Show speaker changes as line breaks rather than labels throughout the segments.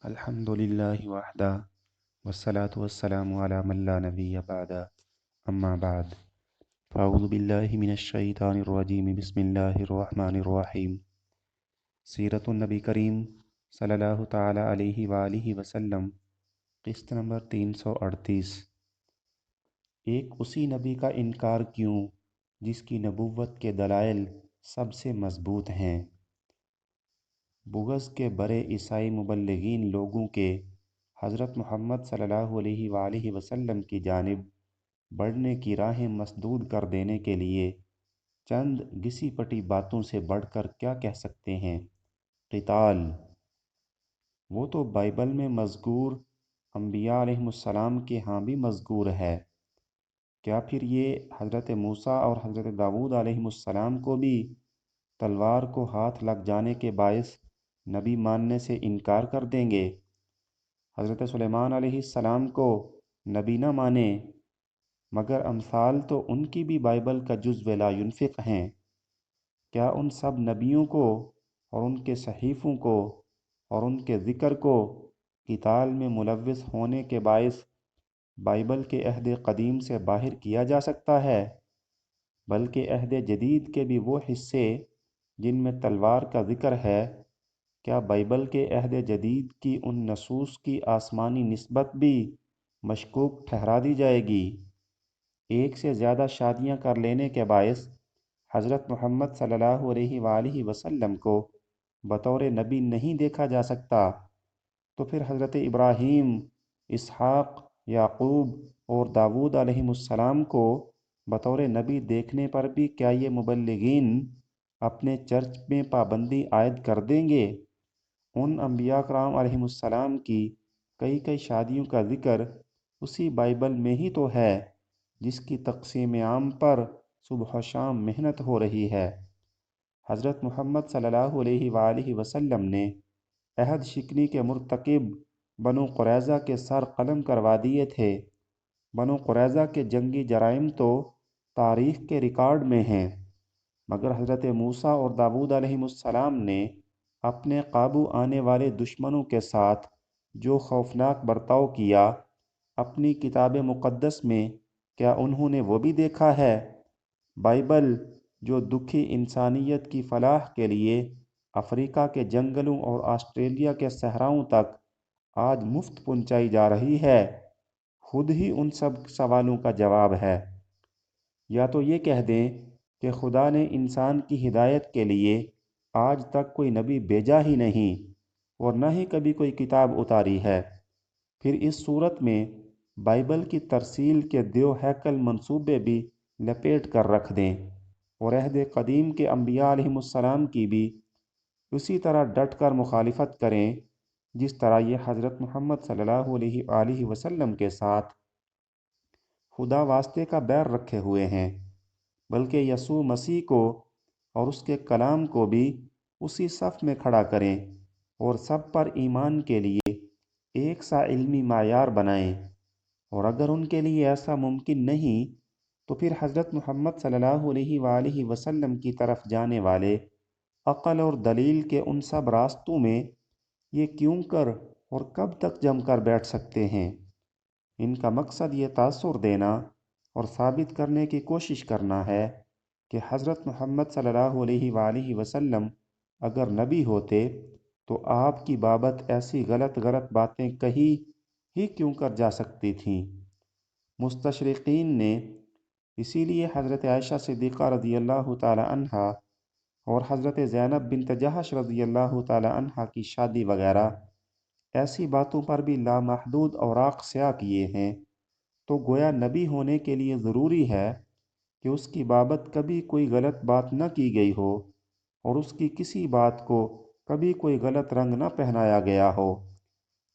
الحمد للہ وحدہ والصلاة والسلام علی من لا نبی بعدہ اما بعد فاعوذ باللہ من الشیطان الرجیم بسم اللہ الرحمن الرحیم سیرت النبی کریم صلی اللہ تعالی علیہ وآلہ وسلم قسط نمبر 338۔ ایک اسی نبی کا انکار کیوں جس کی نبوت کے دلائل سب سے مضبوط ہیں۔ بغض کے برے عیسائی مبلغین لوگوں کے حضرت محمد صلی اللہ علیہ وآلہ وسلم کی جانب بڑھنے کی راہیں مسدود کر دینے کے لیے چند گھسی پٹی باتوں سے بڑھ کر کیا کہہ سکتے ہیں؟ قتال! وہ تو بائبل میں مذکور انبیاء علیہم السلام کے ہاں بھی مذکور ہے، کیا پھر یہ حضرت موسیٰ اور حضرت داؤد علیہم السلام کو بھی تلوار کو ہاتھ لگ جانے کے باعث نبی ماننے سے انکار کر دیں گے؟ حضرت سلیمان علیہ السلام کو نبی نہ مانیں، مگر امثال تو ان کی بھی بائبل کا جزو لا ينفق ہیں۔ کیا ان سب نبیوں کو اور ان کے صحیفوں کو اور ان کے ذکر کو قتال میں ملوث ہونے کے باعث بائبل کے عہد قدیم سے باہر کیا جا سکتا ہے؟ بلکہ عہد جدید کے بھی وہ حصے جن میں تلوار کا ذکر ہے، کیا بائبل کے عہد جدید کی ان نصوص کی آسمانی نسبت بھی مشکوک ٹھہرا دی جائے گی؟ ایک سے زیادہ شادیاں کر لینے کے باعث حضرت محمد صلی اللہ علیہ وآلہ وسلم کو بطور نبی نہیں دیکھا جا سکتا، تو پھر حضرت ابراہیم، اسحاق، یعقوب اور داؤد علیہم السلام کو بطور نبی دیکھنے پر بھی کیا یہ مبلغین اپنے چرچ میں پابندی عائد کر دیں گے؟ ان انبیاء کرام علیہم السلام کی کئی شادیوں کا ذکر اسی بائبل میں ہی تو ہے جس کی تقسیم عام پر صبح و شام محنت ہو رہی ہے۔ حضرت محمد صلی اللہ علیہ وآلہ وسلم نے عہد شکنی کے مرتکب بنو قریظہ کے سر قلم کروا دیے تھے۔ بنو قریظہ کے جنگی جرائم تو تاریخ کے ریکارڈ میں ہیں، مگر حضرت موسیٰ اور داؤد علیہم السلام نے اپنے قابو آنے والے دشمنوں کے ساتھ جو خوفناک برتاؤ کیا، اپنی کتاب مقدس میں کیا انہوں نے وہ بھی دیکھا ہے؟ بائبل جو دکھی انسانیت کی فلاح کے لیے افریقہ کے جنگلوں اور آسٹریلیا کے صحراؤں تک آج مفت پہنچائی جا رہی ہے، خود ہی ان سب سوالوں کا جواب ہے۔ یا تو یہ کہہ دیں کہ خدا نے انسان کی ہدایت کے لیے آج تک کوئی نبی بھیجا ہی نہیں اور نہ ہی کبھی کوئی کتاب اتاری ہے، پھر اس صورت میں بائبل کی ترسیل کے دیو ہیکل منصوبے بھی لپیٹ کر رکھ دیں اور عہد قدیم کے انبیاء علیہم السلام کی بھی اسی طرح ڈٹ کر مخالفت کریں جس طرح یہ حضرت محمد صلی اللہ علیہ وآلہ وسلم کے ساتھ خدا واسطے کا بیر رکھے ہوئے ہیں، بلکہ یسوع مسیح کو اور اس کے کلام کو بھی اسی صف میں کھڑا کریں اور سب پر ایمان کے لیے ایک سا علمی معیار بنائیں، اور اگر ان کے لیے ایسا ممکن نہیں تو پھر حضرت محمد صلی اللہ علیہ وآلہ وسلم کی طرف جانے والے عقل اور دلیل کے ان سب راستوں میں یہ کیوں کر اور کب تک جم کر بیٹھ سکتے ہیں؟ ان کا مقصد یہ تاثر دینا اور ثابت کرنے کی کوشش کرنا ہے کہ حضرت محمد صلی اللہ علیہ وآلہ وسلم اگر نبی ہوتے تو آپ کی بابت ایسی غلط باتیں کہی ہی کیوں کر جا سکتی تھیں۔ مستشرقین نے اسی لیے حضرت عائشہ صدیقہ رضی اللہ تعالی عنہا اور حضرت زینب بنت جہش رضی اللہ تعالی عنہا کی شادی وغیرہ ایسی باتوں پر بھی لامحدود اوراق سیاہ کیے ہیں، تو گویا نبی ہونے کے لیے ضروری ہے کہ اس کی بابت کبھی کوئی غلط بات نہ کی گئی ہو اور اس کی کسی بات کو کبھی کوئی غلط رنگ نہ پہنایا گیا ہو۔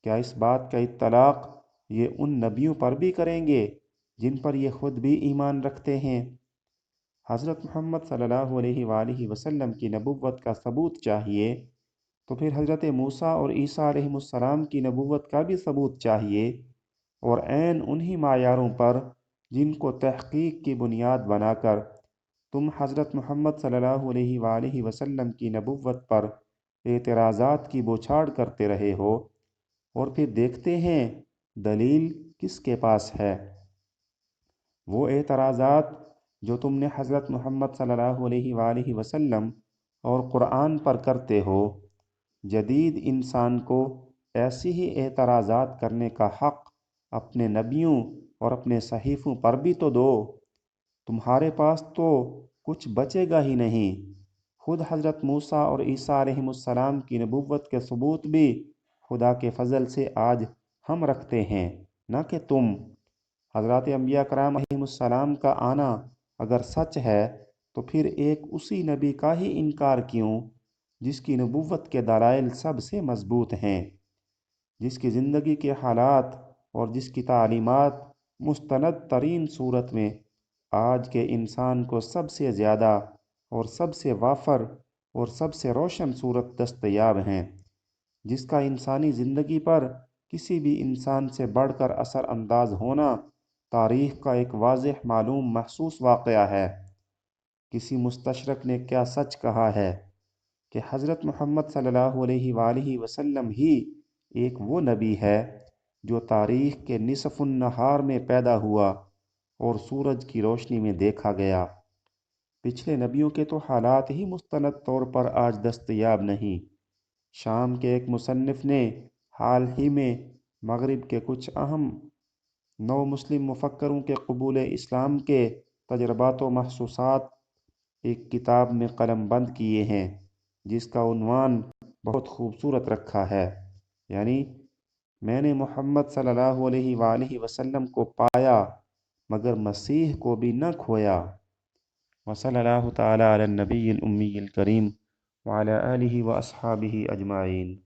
کیا اس بات کا اطلاق یہ ان نبیوں پر بھی کریں گے جن پر یہ خود بھی ایمان رکھتے ہیں؟ حضرت محمد صلی اللہ علیہ وآلہ وسلم کی نبوت کا ثبوت چاہیے تو پھر حضرت موسیٰ اور عیسیٰ علیہ السلام کی نبوت کا بھی ثبوت چاہیے، اور عین انہی معیاروں پر جن کو تحقیق کی بنیاد بنا کر تم حضرت محمد صلی اللہ علیہ وآلہ وسلم کی نبوت پر اعتراضات کی بوچھاڑ کرتے رہے ہو، اور پھر دیکھتے ہیں دلیل کس کے پاس ہے۔ وہ اعتراضات جو تم نے حضرت محمد صلی اللہ علیہ وآلہ وسلم اور قرآن پر کرتے ہو، جدید انسان کو ایسی ہی اعتراضات کرنے کا حق اپنے نبیوں اور اپنے صحیفوں پر بھی تو دو۔ تمہارے پاس تو کچھ بچے گا ہی نہیں۔ خود حضرت موسیٰ اور عیسیٰ علیہ السلام کی نبوت کے ثبوت بھی خدا کے فضل سے آج ہم رکھتے ہیں، نہ کہ تم۔ حضرات انبیاء کرام علیہ السلام کا آنا اگر سچ ہے تو پھر ایک اسی نبی کا ہی انکار کیوں جس کی نبوت کے دلائل سب سے مضبوط ہیں، جس کی زندگی کے حالات اور جس کی تعلیمات مستند ترین صورت میں آج کے انسان کو سب سے زیادہ اور سب سے وافر اور سب سے روشن صورت دستیاب ہیں، جس کا انسانی زندگی پر کسی بھی انسان سے بڑھ کر اثر انداز ہونا تاریخ کا ایک واضح معلوم محسوس واقعہ ہے۔ کسی مستشرق نے کیا سچ کہا ہے کہ حضرت محمد صلی اللہ علیہ وآلہ وسلم ہی ایک وہ نبی ہے جو تاریخ کے نصف النہار میں پیدا ہوا اور سورج کی روشنی میں دیکھا گیا۔ پچھلے نبیوں کے تو حالات ہی مستند طور پر آج دستیاب نہیں۔ شام کے ایک مصنف نے حال ہی میں مغرب کے کچھ اہم نو مسلم مفکروں کے قبول اسلام کے تجربات و محسوسات ایک کتاب میں قلم بند کیے ہیں، جس کا عنوان بہت خوبصورت رکھا ہے، یعنی میں نے محمد صلی اللہ علیہ وآلہ وسلم کو پایا مگر مسیح کو بھی نہ کھویا۔ وصلی اللہ تعالی علی النبی الامی الکریم وعلی آلہ واصحابہ اجمعین۔